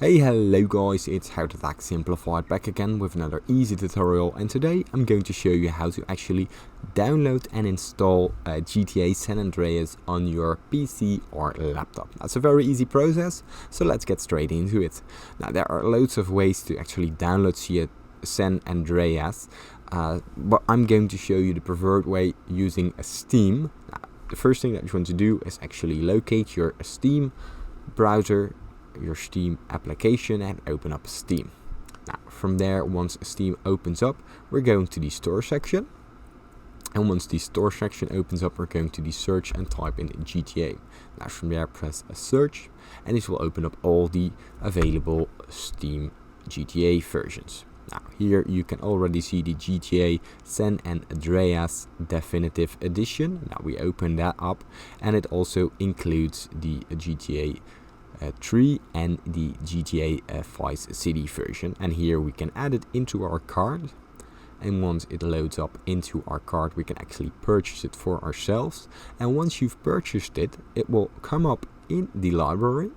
Hey, hello guys, it's How to Attack Simplified back again with another easy tutorial, and today I'm going to show you how to actually download and install GTA San Andreas on your PC or laptop. That's a very easy process, so let's get straight into it. Now there are loads of ways to actually download San Andreas, but I'm going to show you the preferred way using Steam. Now, the first thing that you want to do is actually locate your Steam browser, your Steam application, and open up Steam. Now from there, once Steam opens up, we're going to the store section, and once the store section opens up, we're going to the search and type in GTA. Now from there, press a search and this will open up all the available Steam GTA versions. Now here you can already see the GTA San Andreas Definitive Edition. Now we open that up, and it also includes the GTA 3 and the GTA Vice City version, and here we can add it into our cart, and once it loads up into our cart we can actually purchase it for ourselves. And once you've purchased it, it will come up in the library,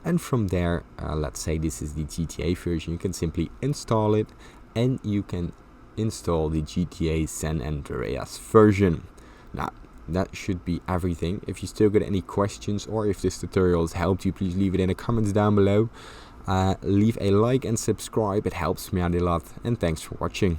and from there, let's say this is the GTA version, you can simply install it and you can install the GTA San Andreas version. Now that should be everything. If you still got any questions or if this tutorial has helped you, please leave it in the comments down below. Leave a like and subscribe, it helps me out a lot, and thanks for watching.